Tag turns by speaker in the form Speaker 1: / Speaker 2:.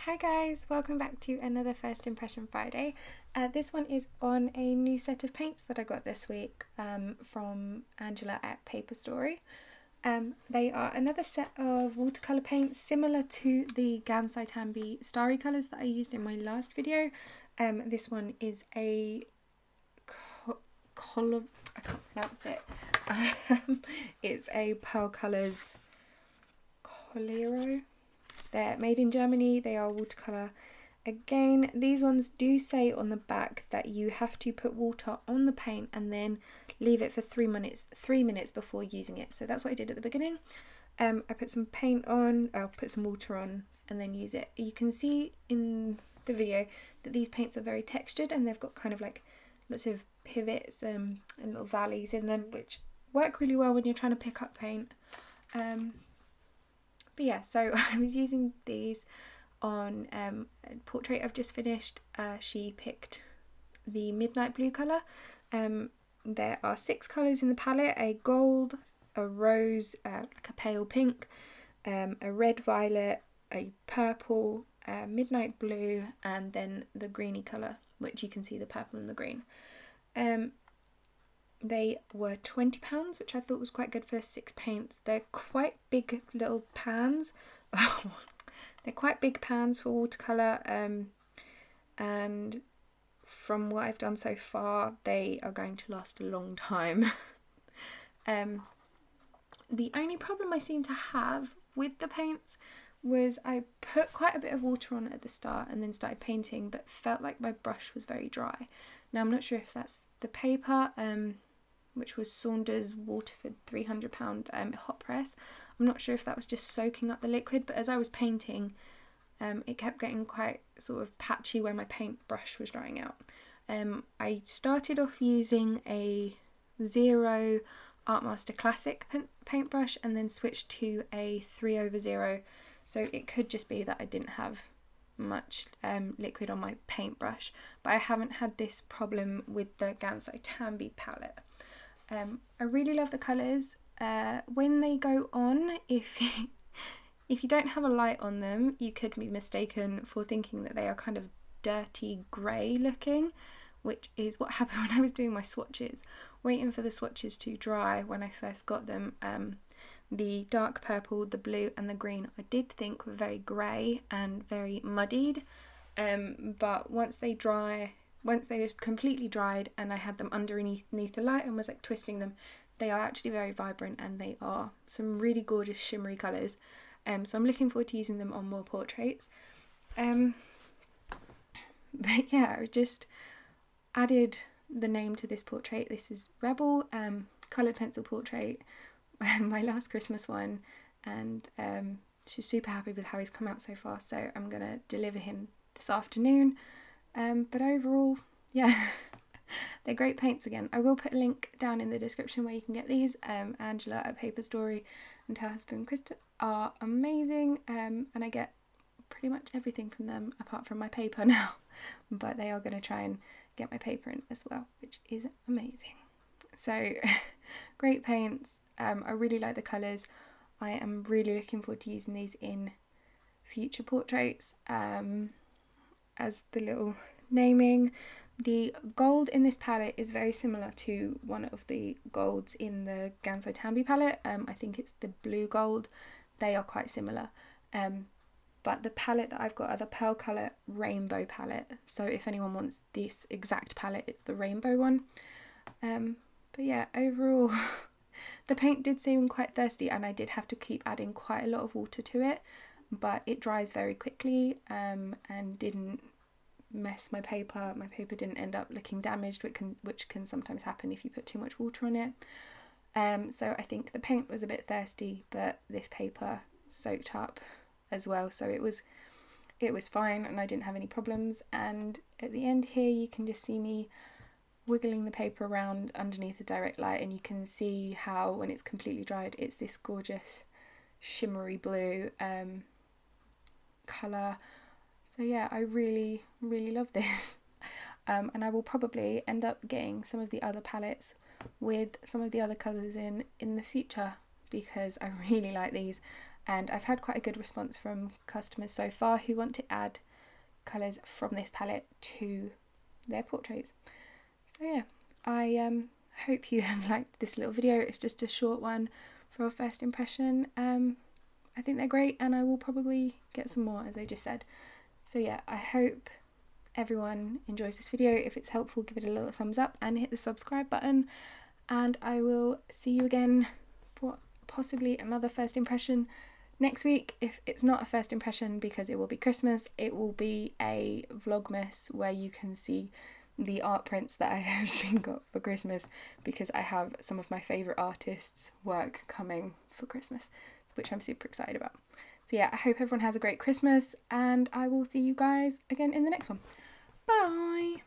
Speaker 1: Hi guys, welcome back to another First Impression Friday. This one is on a new set of paints that I got this week from Angela at Paper Story. They are another set of watercolour paints similar to the Gansai Tambi Starry colours that I used in my last video. This one is a I can't pronounce it. It's a Pearlcolors Coliro. They're made in Germany, they are watercolour. Again, these ones do say on the back that you have to put water on the paint and then leave it for 3 minutes before using it. So that's what I did at the beginning. I put some paint on, I'll put some water on and then use it. You can see in the video that these paints are very textured and they've got kind of like lots of pivots and little valleys in them, which work really well when you're trying to pick up paint. But yeah, so I was using these on a portrait I've just finished. She picked the midnight blue colour. There are 6 colours in the palette: a gold, a rose, like a pale pink, a red violet, a purple, midnight blue, and then the greeny colour, which you can see the purple and the green. They were £20, which I thought was quite good for 6 paints. They're quite big little pans. They're quite big pans for watercolour, and from what I've done so far, they are going to last a long time. The only problem I seem to have with the paints was I put quite a bit of water on at the start and then started painting, but felt like my brush was very dry. Now I'm not sure if that's the paper, which was Saunders Waterford £300 hot press. I'm not sure if that was just soaking up the liquid, but as I was painting, it kept getting quite sort of patchy where my paintbrush was drying out. I started off using a 0 Artmaster Classic paintbrush and then switched to a 3/0, so it could just be that I didn't have much liquid on my paintbrush, but I haven't had this problem with the Gansai Tambi palette. I really love the colours. When they go on, if you don't have a light on them, you could be mistaken for thinking that they are kind of dirty grey looking, which is what happened when I was doing my swatches. Waiting for the swatches to dry when I first got them, the dark purple, the blue and the green I did think were very grey and very muddied, but once they were completely dried and I had them underneath the light and was like twisting them, they are actually very vibrant and they are some really gorgeous shimmery colours. So I'm looking forward to using them on more portraits. But yeah, I just added the name to this portrait. This is Rebel, coloured pencil portrait, my last Christmas one, and she's super happy with how he's come out so far, so I'm going to deliver him this afternoon. But overall, yeah, they're great paints again. I will put a link down in the description where you can get these. Angela at Paper Story and her husband Krista are amazing, and I get pretty much everything from them apart from my paper now, but they are going to try and get my paper in as well, which is amazing. So great paints. I really like the colours. I am really looking forward to using these in future portraits. As the little naming, the gold in this palette is very similar to one of the golds in the Gansai Tambi palette. I think it's the blue gold. They are quite similar, but the palette that I've got are the Pearlcolor rainbow palette, so if anyone wants this exact palette, it's the rainbow one. But yeah, overall the paint did seem quite thirsty and I did have to keep adding quite a lot of water to it, but it dries very quickly, and didn't mess my paper. My paper didn't end up looking damaged, which can sometimes happen if you put too much water on it. So I think the paint was a bit thirsty, but this paper soaked up as well, so it was fine and I didn't have any problems. And at the end here you can just see me wiggling the paper around underneath the direct light, and you can see how when it's completely dried it's this gorgeous shimmery blue colour. So yeah, I really love this. And I will probably end up getting some of the other palettes with some of the other colours in the future, because I really like these. and I've had quite a good response from customers so far who want to add colours from this palette to their portraits. So yeah, I hope you have liked this little video. It's just a short one for a first impression. I think they're great, and I will probably get some more, as I just said. So yeah, I hope everyone enjoys this video. If it's helpful, give it a little thumbs up and hit the subscribe button, and I will see you again for possibly another first impression next week. If it's not a first impression because it will be Christmas, it will be a vlogmas where you can see the art prints that I have been got for Christmas, because I have some of my favourite artists' work coming for Christmas, which I'm super excited about. So yeah, I hope everyone has a great Christmas, and I will see you guys again in the next one. Bye!